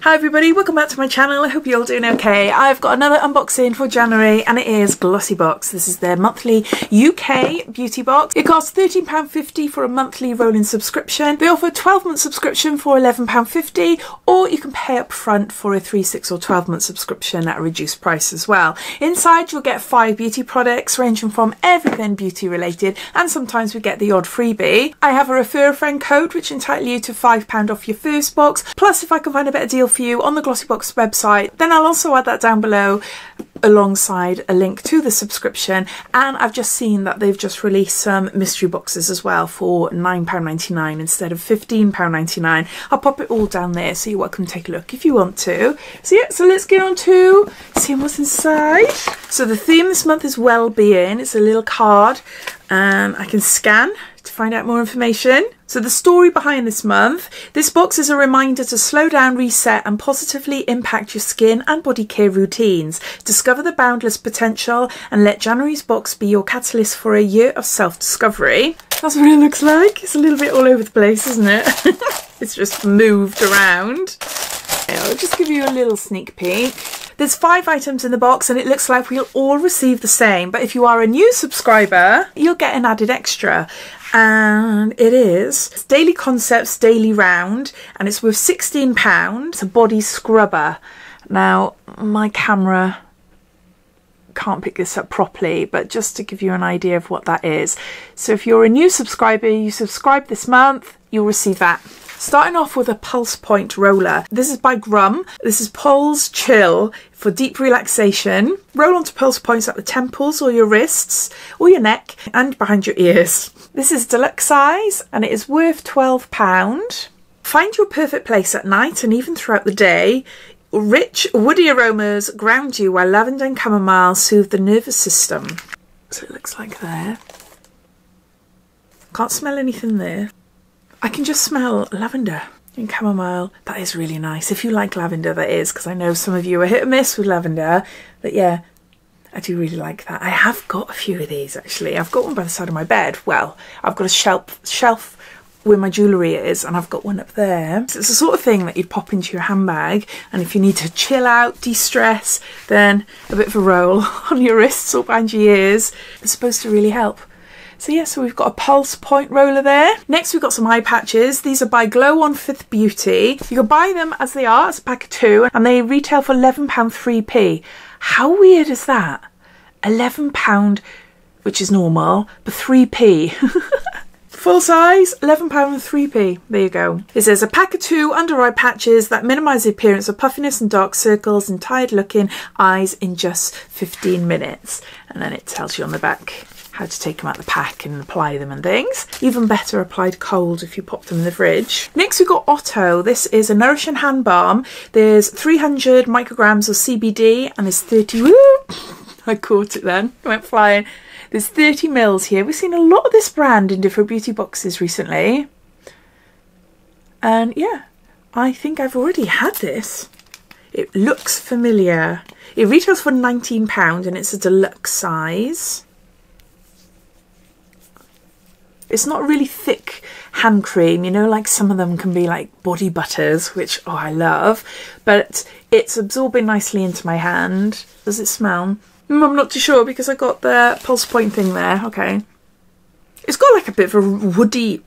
Hi everybody, welcome back to my channel. I hope you're all doing okay. I've got another unboxing for January and it is Glossybox. This is their monthly UK beauty box. It costs £13.50 for a monthly rolling subscription. They offer a 12-month subscription for £11.50 or you can pay up front for a 3, 6 or 12-month subscription at a reduced price as well. Inside you'll get 5 beauty products ranging from everything beauty related and sometimes we get the odd freebie. I have a refer a friend code which entitles you to £5 off your first box. Plus if I can find a better deal for you on the Glossybox website, then I'll also add that down below alongside a link to the subscription. And I've just seen that they've just released some mystery boxes as well for £9.99 instead of £15.99. I'll pop it all down there so you're welcome to take a look if you want to. So yeah, so let's get on to seeing what's inside. So the theme this month is well-being. It's a little card and I can scan to find out more information. So the story behind this month, this box is a reminder to slow down, reset and positively impact your skin and body care routines. Discover the boundless potential and let January's box be your catalyst for a year of self-discovery. That's what it looks like. It's a little bit all over the place, isn't it? It's just moved around. I'll just give you a little sneak peek. There's 5 items in the box and it looks like we'll all receive the same, but if you are a new subscriber you'll get an added extra, and it is Daily Concepts Daily Round and it's worth £16. It's a body scrubber. Now my camera can't pick this up properly, but just to give you an idea of what that is. So if you're a new subscriber, you subscribe this month, you'll receive that. Starting off with a Pulse Point roller. This is by Grum. This is Pulse Chill for deep relaxation. Roll onto pulse points at the temples or your wrists or your neck and behind your ears. This is deluxe size and it is worth £12. Find your perfect place at night and even throughout the day. Rich woody aromas ground you while lavender and chamomile soothe the nervous system. So it looks like there. Can't smell anything there. I can just smell lavender and chamomile. That is really nice. If you like lavender, that is, because I know some of you are hit and miss with lavender. But yeah, I do really like that. I have got a few of these actually. I've got one by the side of my bed. Well, I've got a shelf where my jewellery is and I've got one up there. So it's the sort of thing that you pop into your handbag and if you need to chill out, de-stress, then a bit of a roll on your wrists or behind your ears is supposed to really help. So yeah, so we've got a Pulse Point roller there. Next we've got some eye patches. These are by Glow on Fifth Beauty. You can buy them as they are, it's a pack of 2, and they retail for £11 3p. How weird is that? £11, which is normal, but 3p. Full size, £11 3p. There you go. It says a pack of 2 under eye patches that minimise the appearance of puffiness and dark circles and tired looking eyes in just 15 minutes. And then it tells you on the back how to take them out the pack and apply them and things. Even better applied cold if you pop them in the fridge. Next we've got Otto. This is a nourishing hand balm. There's 300 micrograms of CBD and there's 30... Woo! I caught it then. It went flying. There's 30 mils here. We've seen a lot of this brand in different beauty boxes recently. And yeah, I think I've already had this. It looks familiar. It retails for £19 and it's a deluxe size. It's not really thick hand cream, you know, like some of them can be like body butters, which, oh, I love. But it's absorbing nicely into my hand. Does it smell? I'm not too sure because I got the Pulse Point thing there. Okay. It's got like a bit of a woody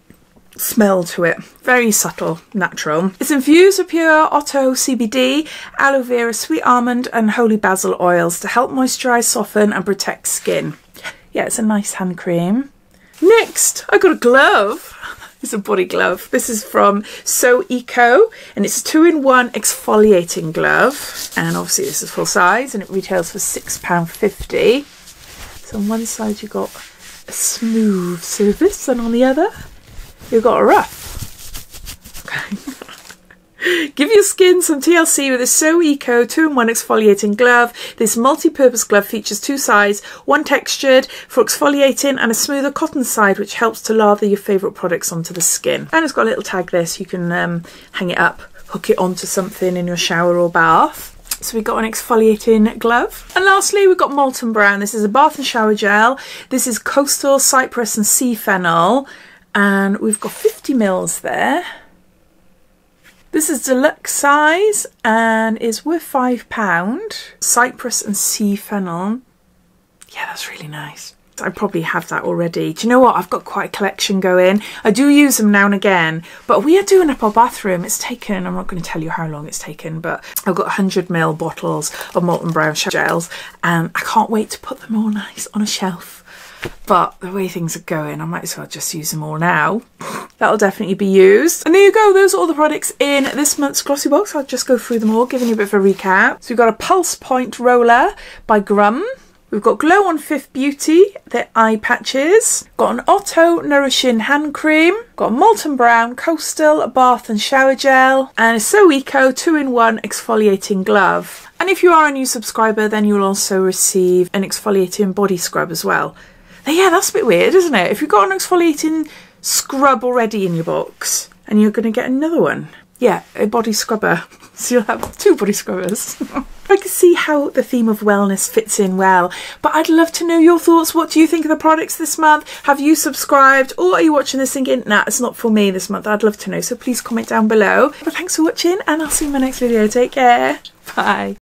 smell to it. Very subtle, natural. It's infused with pure Otto CBD, aloe vera, sweet almond and holy basil oils to help moisturise, soften and protect skin. Yeah, it's a nice hand cream. Next, I got a glove. It's a body glove. This is from So Eco and it's a 2-in-1 exfoliating glove. And obviously this is full size and it retails for £6.50. So on one side you've got a smooth surface and on the other you've got a rough. Okay. Give your skin some TLC with a So Eco 2-in-1 exfoliating glove. This multi-purpose glove features 2 sides, one textured for exfoliating and a smoother cotton side which helps to lather your favourite products onto the skin. And it's got a little tag there so you can hang it up, hook it onto something in your shower or bath. So we've got an exfoliating glove. And lastly we've got Molten Brown. This is a bath and shower gel. This is Coastal, Cypress and Sea Fennel and we've got 50 mils there. This is deluxe size and is worth £5. Cypress and sea fennel. Yeah, that's really nice. I probably have that already. Do you know what? I've got quite a collection going. I do use them now and again, but we are doing up our bathroom. It's taken, I'm not going to tell you how long it's taken, but I've got 100ml bottles of Molten Brown shower gels and I can't wait to put them all nice on a shelf. But the way things are going, I might as well just use them all now. That'll definitely be used. And there you go, those are all the products in this month's Glossybox. I'll just go through them all, giving you a bit of a recap. So we've got a Pulse Point Roller by Grum. We've got Glow on Fifth Beauty, their eye patches. Got an Otto Nourishing Hand Cream. Got a Molten Brown Coastal Bath and Shower Gel. And a So Eco 2-in-1 Exfoliating Glove. And if you are a new subscriber, then you'll also receive an exfoliating body scrub as well. Yeah, that's a bit weird, isn't it? If you've got an exfoliating scrub already in your box and you're going to get another one. Yeah, a body scrubber. So you'll have 2 body scrubbers. I can see how the theme of wellness fits in well, but I'd love to know your thoughts. What do you think of the products this month? Have you subscribed, or are you watching this thinking, nah, it's not for me this month? I'd love to know, so please comment down below. But thanks for watching and I'll see you in my next video. Take care. Bye.